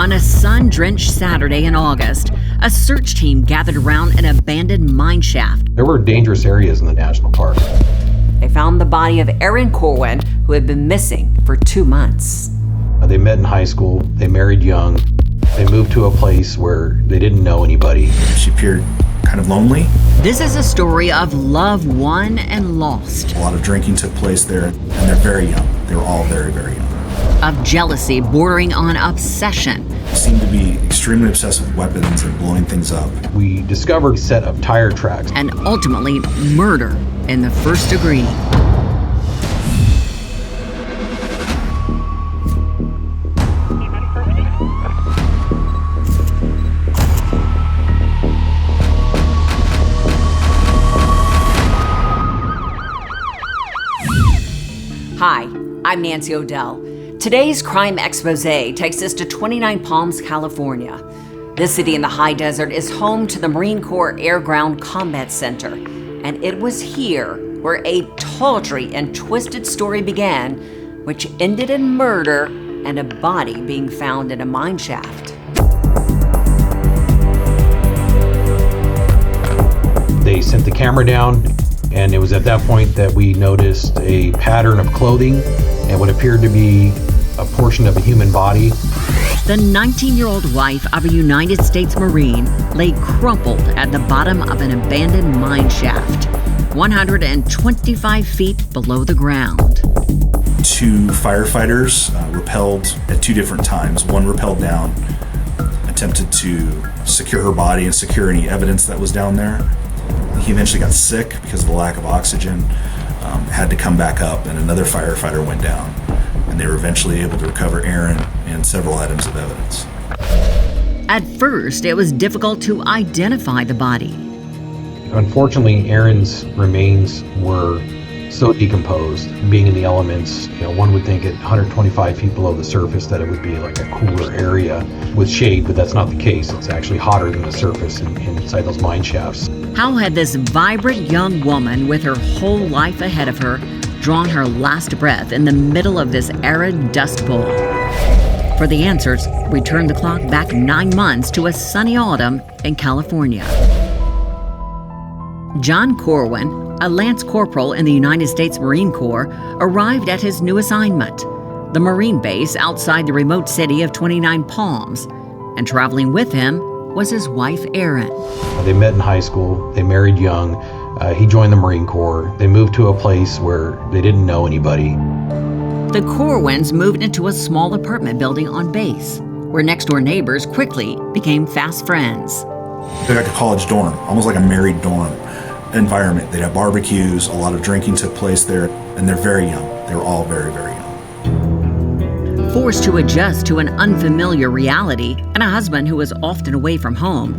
On a sun-drenched Saturday in August, a search team gathered around an abandoned mine shaft. There were dangerous areas in the national park. They found the body of Erin Corwin, who had been missing for 2 months. They met in high school, they married young, they moved to a place where they didn't know anybody. She appeared kind of lonely. This is a story of love won and lost. A lot of drinking took place there, and they're very young. They were all very, very young. Of jealousy bordering on obsession. They seemed to be extremely obsessed with weapons and blowing things up. We discovered a set of tire tracks. And ultimately, murder in the first degree. Hi, I'm Nancy O'Dell. Today's Crime Expose takes us to Twentynine Palms, California. This city in the high desert is home to the Marine Corps Air Ground Combat Center, and it was here where a tawdry and twisted story began, which ended in murder and a body being found in a mine shaft. They sent the camera down, and it was at that point that we noticed a pattern of clothing and what appeared to be a portion of a human body. The 19-year-old wife of a United States Marine lay crumpled at the bottom of an abandoned mine shaft, 125 feet below the ground. 2 firefighters rappelled at 2 different times. One rappelled down, attempted to secure her body and secure any evidence that was down there. He eventually got sick because of the lack of oxygen, had to come back up, and another firefighter went down. And they were eventually able to recover Erin and several items of evidence. At first, it was difficult to identify the body. Unfortunately, Erin's remains were so decomposed, being in the elements. One would think at 125 feet below the surface that it would be like a cooler area with shade, but that's not the case. It's actually hotter than the surface inside those mine shafts. How had this vibrant young woman with her whole life ahead of her drawn her last breath in the middle of this arid dust bowl? For the answers, we turn the clock back 9 months to a sunny autumn in California. John Corwin, a Lance Corporal in the United States Marine Corps, arrived at his new assignment, the Marine base outside the remote city of Twentynine Palms, and traveling with him was his wife, Erin. They met in high school, they married young, he joined the Marine Corps, they moved to a place where they didn't know anybody. The Corwins moved into a small apartment building on base, where next-door neighbors quickly became fast friends. They're like a college dorm, almost like a married dorm environment. They'd have barbecues, a lot of drinking took place there, and they're very young. They were all very, very young. Forced to adjust to an unfamiliar reality and a husband who was often away from home,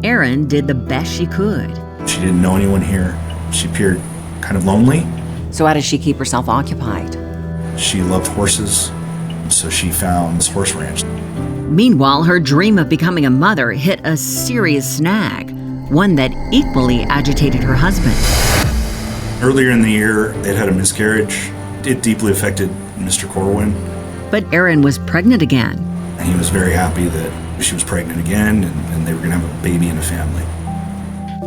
Erin did the best she could. She didn't know anyone here. She appeared kind of lonely. So how does she keep herself occupied? She loved horses, so she found this horse ranch. Meanwhile, her dream of becoming a mother hit a serious snag, one that equally agitated her husband. Earlier in the year, they'd had a miscarriage. It deeply affected Mr. Corwin. But Erin was pregnant again. And he was very happy that she was pregnant again, and they were going to have a baby and a family.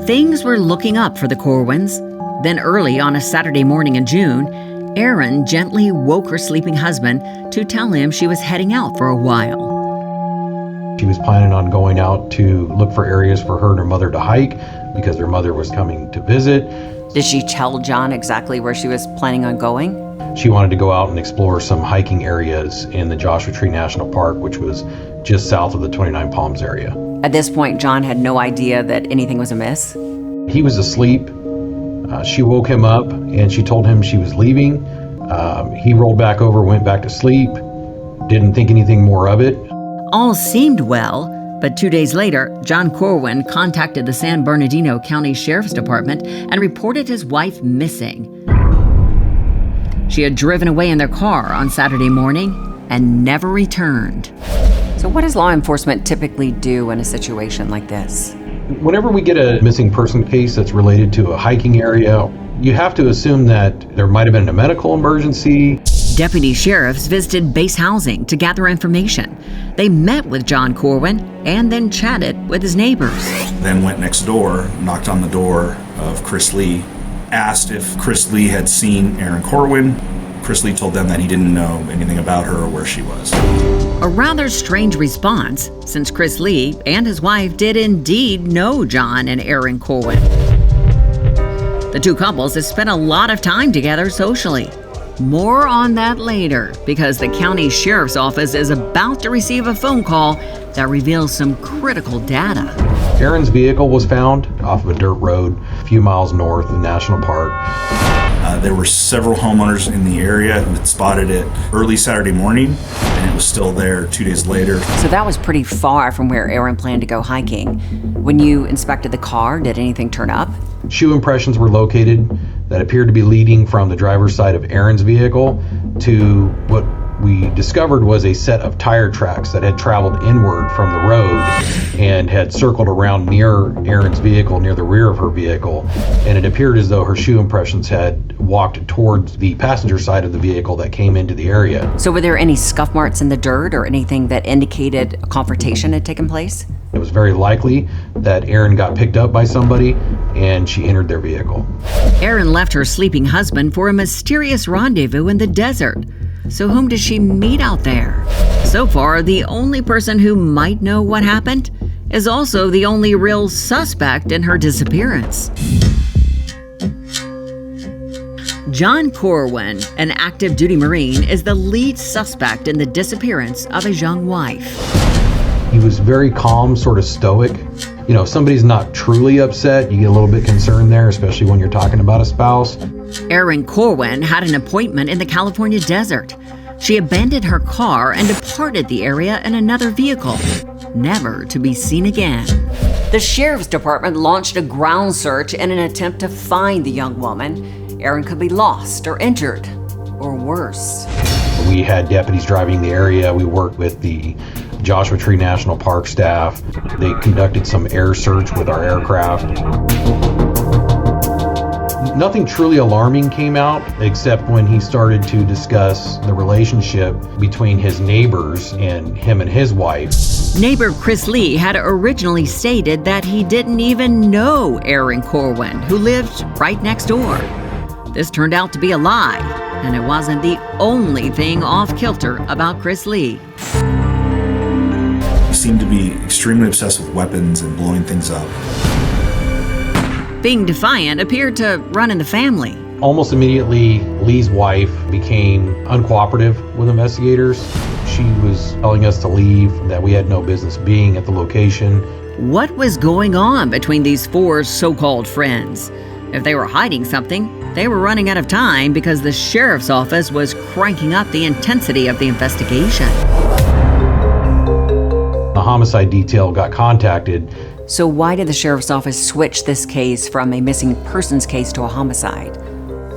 Things were looking up for the Corwins. Then early on a Saturday morning in June, Erin gently woke her sleeping husband to tell him she was heading out for a while. She was planning on going out to look for areas for her and her mother to hike because their mother was coming to visit. Did she tell John exactly where she was planning on going? She wanted to go out and explore some hiking areas in the Joshua Tree National Park, which was just south of the Twentynine Palms area. At this point, John had no idea that anything was amiss. He was asleep. She woke him up and she told him she was leaving. He rolled back over, went back to sleep, didn't think anything more of it. All seemed well, but 2 days later, John Corwin contacted the San Bernardino County Sheriff's Department and reported his wife missing. She had driven away in their car on Saturday morning and never returned. So what does law enforcement typically do in a situation like this? Whenever we get a missing person case that's related to a hiking area, you have to assume that there might have been a medical emergency. Deputy sheriffs visited base housing to gather information. They met with John Corwin and then chatted with his neighbors. Then went next door, knocked on the door of Chris Lee, asked if Chris Lee had seen Erin Corwin. Chris Lee told them that he didn't know anything about her or where she was. A rather strange response, since Chris Lee and his wife did indeed know John and Erin Corwin. The two couples have spent a lot of time together socially. More on that later, because the county sheriff's office is about to receive a phone call that reveals some critical data. Erin's vehicle was found off of a dirt road a few miles north of the national park. There were several homeowners in the area that spotted it early Saturday morning, and it was still there 2 days later. So that was pretty far from where Erin planned to go hiking. When you inspected the car, did anything turn up? Shoe impressions were located that appeared to be leading from the driver's side of Erin's vehicle to what we discovered was a set of tire tracks that had traveled inward from the road and had circled around near Erin's vehicle, near the rear of her vehicle. And it appeared as though her shoe impressions had walked towards the passenger side of the vehicle that came into the area. So were there any scuff marks in the dirt or anything that indicated a confrontation had taken place? It was very likely that Erin got picked up by somebody and she entered their vehicle. Erin left her sleeping husband for a mysterious rendezvous in the desert. So whom does she meet out there? So far, the only person who might know what happened is also the only real suspect in her disappearance. John Corwin, an active duty Marine, is the lead suspect in the disappearance of his young wife. He was very calm, sort of stoic. You know, if somebody's not truly upset, you get a little bit concerned there, especially when you're talking about a spouse. Erin Corwin had an appointment in the California desert. She abandoned her car and departed the area in another vehicle, never to be seen again. The sheriff's department launched a ground search in an attempt to find the young woman. Erin could be lost or injured, or worse. We had deputies driving the area. We worked with the Joshua Tree National Park staff. They conducted some air search with our aircraft. Nothing truly alarming came out, except when he started to discuss the relationship between his neighbors and him and his wife. Neighbor Chris Lee had originally stated that he didn't even know Erin Corwin, who lived right next door. This turned out to be a lie, and it wasn't the only thing off-kilter about Chris Lee. He seemed to be extremely obsessed with weapons and blowing things up. Being defiant appeared to run in the family. Almost immediately, Lee's wife became uncooperative with investigators. She was telling us to leave, that we had no business being at the location. What was going on between these four so-called friends? If they were hiding something, they were running out of time because the sheriff's office was cranking up the intensity of the investigation. The homicide detail got contacted. So why did the sheriff's office switch this case from a missing persons case to a homicide?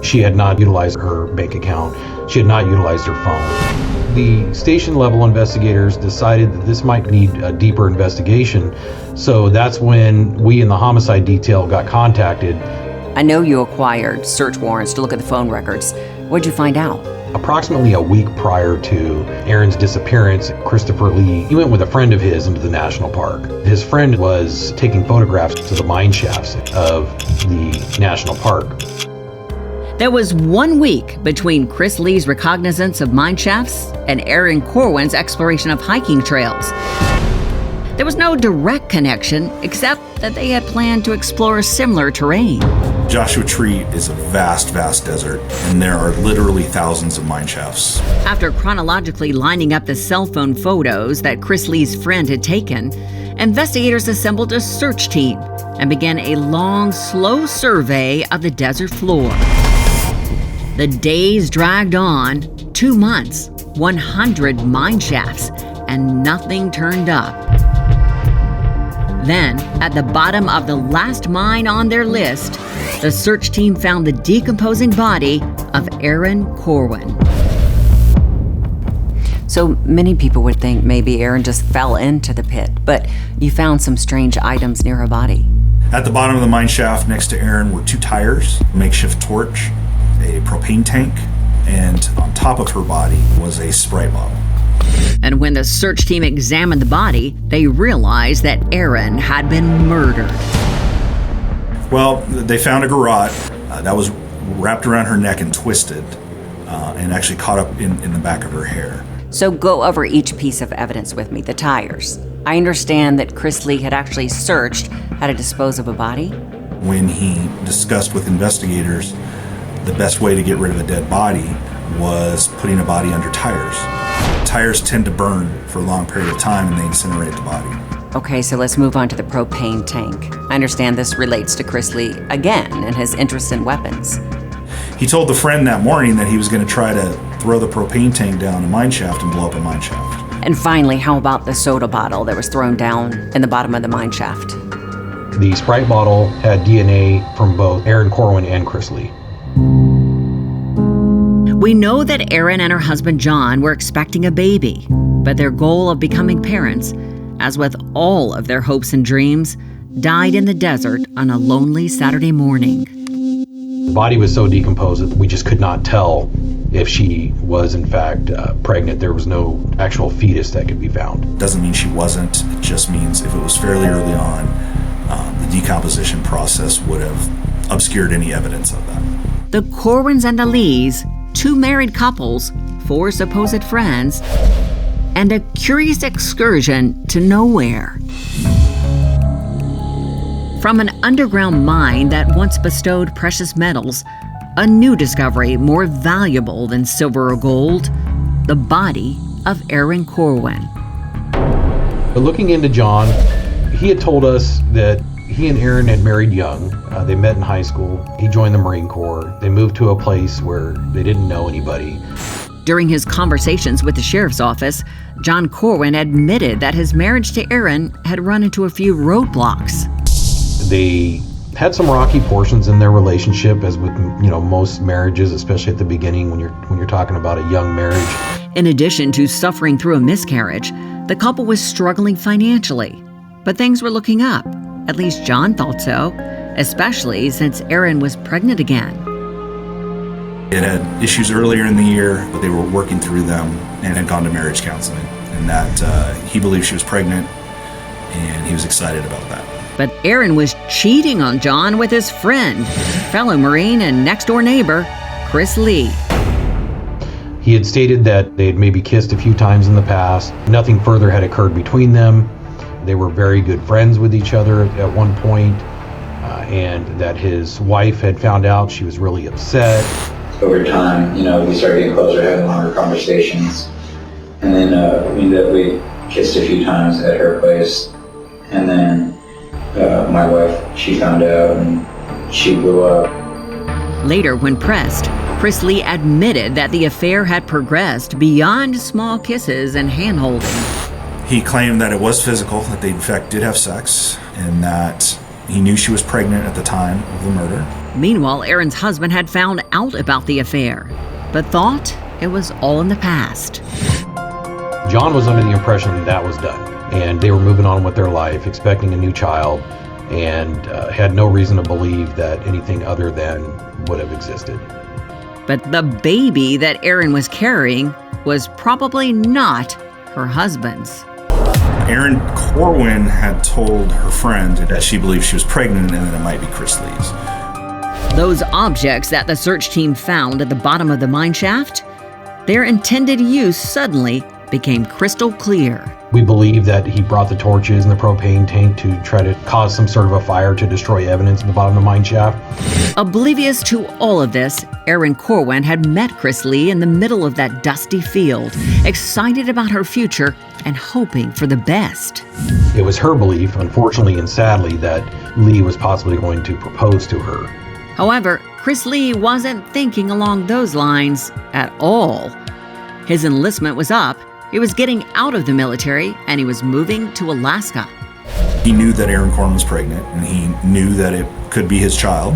She had not utilized her bank account. She had not utilized her phone. The station level investigators decided that this might need a deeper investigation. So that's when we in the homicide detail got contacted. I know you acquired search warrants to look at the phone records. What'd you find out? Approximately a week prior to Erin's disappearance, Christopher Lee, he went with a friend of his into the national park. His friend was taking photographs to the mine shafts of the national park. There was 1 week between Chris Lee's recognizance of mine shafts and Erin Corwin's exploration of hiking trails. There was no direct connection, except that they had planned to explore similar terrain. Joshua Tree is a vast, vast desert, and there are literally thousands of mine shafts. After chronologically lining up the cell phone photos that Chris Lee's friend had taken, investigators assembled a search team and began a long, slow survey of the desert floor. The days dragged on, 2 months, 100 mine shafts, and nothing turned up. Then, at the bottom of the last mine on their list, the search team found the decomposing body of Erin Corwin. So many people would think maybe Erin just fell into the pit, but you found some strange items near her body. At the bottom of the mine shaft next to Erin were 2 tires, a makeshift torch, a propane tank, and on top of her body was a Sprite bottle. And when the search team examined the body, they realized that Erin had been murdered. Well, they found a garrote that was wrapped around her neck and twisted and actually caught up in the back of her hair. So go over each piece of evidence with me, the tires. I understand that Chris Lee had actually searched how to dispose of a body. When he discussed with investigators the best way to get rid of a dead body was putting a body under tires. Tires tend to burn for a long period of time and they incinerate the body. Okay, so let's move on to the propane tank. I understand this relates to Chris Lee again and his interest in weapons. He told the friend that morning that he was going to try to throw the propane tank down a mine shaft and blow up a mine shaft. And finally, how about the soda bottle that was thrown down in the bottom of the mine shaft? The Sprite bottle had DNA from both Erin Corwin and Chris Lee. We know that Erin and her husband John were expecting a baby, but their goal of becoming parents, as with all of their hopes and dreams, died in the desert on a lonely Saturday morning. The body was so decomposed that we just could not tell if she was in fact pregnant. There was no actual fetus that could be found. Doesn't mean she wasn't. It just means if it was fairly early on, the decomposition process would have obscured any evidence of that. The Corwins and the Lees, two married couples, four supposed friends, and a curious excursion to nowhere. From an underground mine that once bestowed precious metals, a new discovery more valuable than silver or gold, the body of Erin Corwin. But looking into John, he had told us that he and Erin had married young. They met in high school. He joined the Marine Corps. They moved to a place where they didn't know anybody. During his conversations with the sheriff's office, John Corwin admitted that his marriage to Erin had run into a few roadblocks. They had some rocky portions in their relationship, as with most marriages, especially at the beginning when you're talking about a young marriage. In addition to suffering through a miscarriage, the couple was struggling financially. But things were looking up. At least John thought so, especially since Erin was pregnant again. It had issues earlier in the year, but they were working through them and had gone to marriage counseling. And that he believed she was pregnant, and he was excited about that. But Erin was cheating on John with his friend, fellow Marine and next-door neighbor, Chris Lee. He had stated that they had maybe kissed a few times in the past. Nothing further had occurred between them. They were very good friends with each other at one point, and that his wife had found out. She was really upset. Over time, we started getting closer, having longer conversations. And then we kissed a few times at her place. And then my wife, she found out and she blew up. Later, when pressed, Chris Lee admitted that the affair had progressed beyond small kisses and hand-holding. He claimed that it was physical, that they in fact did have sex, and that he knew she was pregnant at the time of the murder. Meanwhile, Erin's husband had found out about the affair, but thought it was all in the past. John was under the impression that was done, and they were moving on with their life, expecting a new child, and had no reason to believe that anything other than would have existed. But the baby that Erin was carrying was probably not her husband's. Erin Corwin had told her friend that she believed she was pregnant and that it might be Chris Lee's. Those objects that the search team found at the bottom of the mine shaft, their intended use suddenly became crystal clear. We believe that he brought the torches and the propane tank to try to cause some sort of a fire to destroy evidence at the bottom of the mine shaft. Oblivious to all of this, Erin Corwin had met Chris Lee in the middle of that dusty field, excited about her future and hoping for the best. It was her belief, unfortunately and sadly, that Lee was possibly going to propose to her. However, Chris Lee wasn't thinking along those lines at all. His enlistment was up. He was getting out of the military, and he was moving to Alaska. He knew that Erin Corwin was pregnant, and he knew that it could be his child.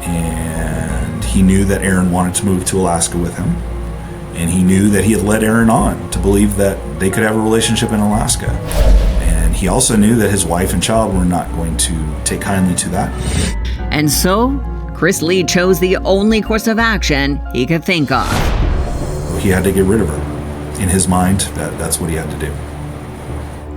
And he knew that Erin wanted to move to Alaska with him. And he knew that he had led Erin on to believe that they could have a relationship in Alaska. And he also knew that his wife and child were not going to take kindly to that. And so, Chris Lee chose the only course of action he could think of. He had to get rid of her. In his mind, that's what he had to do.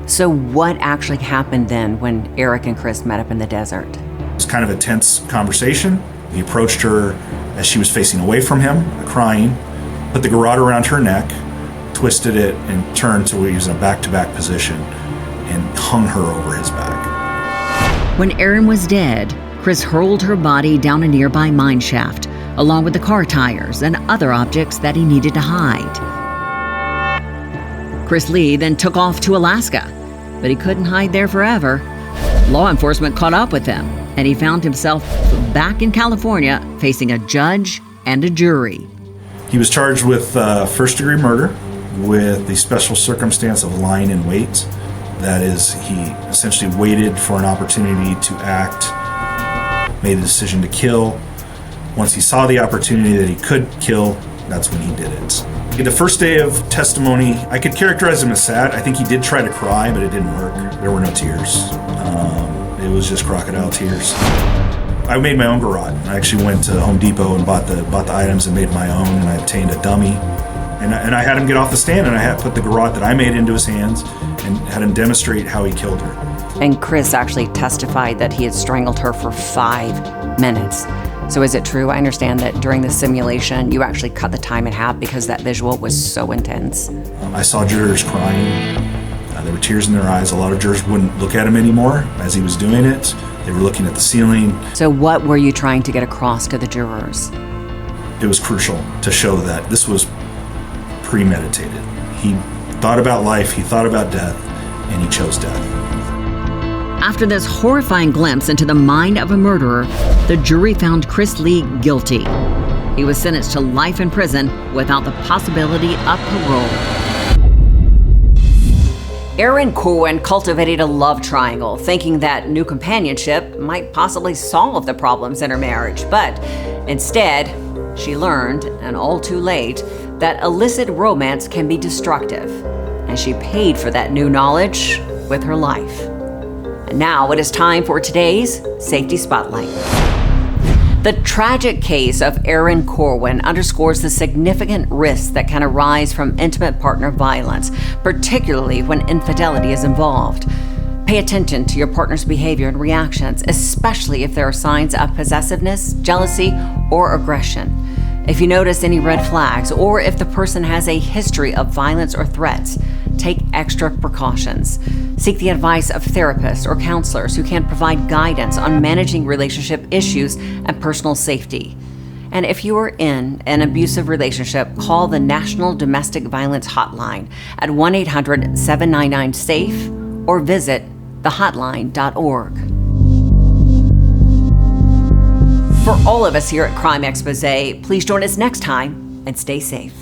So what actually happened then when Eric and Chris met up in the desert? It was kind of a tense conversation. He approached her as she was facing away from him, crying, put the garrote around her neck, twisted it, and turned to where he was in a back-to-back position and hung her over his back. When Erin was dead, Chris hurled her body down a nearby mine shaft, along with the car tires and other objects that he needed to hide. Chris Lee then took off to Alaska, but he couldn't hide there forever. Law enforcement caught up with him, and he found himself back in California facing a judge and a jury. He was charged with first-degree murder with the special circumstance of lying in wait. That is, he essentially waited for an opportunity to act, made a decision to kill. Once he saw the opportunity that he could kill, that's when he did it. The first day of testimony, I could characterize him as sad. I think he did try to cry, but it didn't work. There were no tears. It was just crocodile tears. I made my own garrote. I actually went to Home Depot and bought the items and made my own, and I obtained a dummy. And I had him get off the stand, and I had put the garrote that I made into his hands and had him demonstrate how he killed her. And Chris actually testified that he had strangled her for 5 minutes. So is it true? I understand that during the simulation, you actually cut the time in half because that visual was so intense. I saw jurors crying. There were tears in their eyes. A lot of jurors wouldn't look at him anymore as he was doing it. They were looking at the ceiling. So what were you trying to get across to the jurors? It was crucial to show that this was premeditated. He thought about life, he thought about death, and he chose death. After this horrifying glimpse into the mind of a murderer, the jury found Chris Lee guilty. He was sentenced to life in prison without the possibility of parole. Erin Corwin cultivated a love triangle, thinking that new companionship might possibly solve the problems in her marriage. But instead, she learned, and all too late, that illicit romance can be destructive. And she paid for that new knowledge with her life. And now it is time for today's Safety Spotlight. The tragic case of Erin Corwin underscores the significant risks that can arise from intimate partner violence, particularly when infidelity is involved. Pay attention to your partner's behavior and reactions, especially if there are signs of possessiveness, jealousy, or aggression. If you notice any red flags, or if the person has a history of violence or threats, take extra precautions. Seek the advice of therapists or counselors who can provide guidance on managing relationship issues and personal safety. And if you are in an abusive relationship, call the National Domestic Violence Hotline at 1-800-799-SAFE or visit thehotline.org. For all of us here at Crime Exposé, please join us next time and stay safe.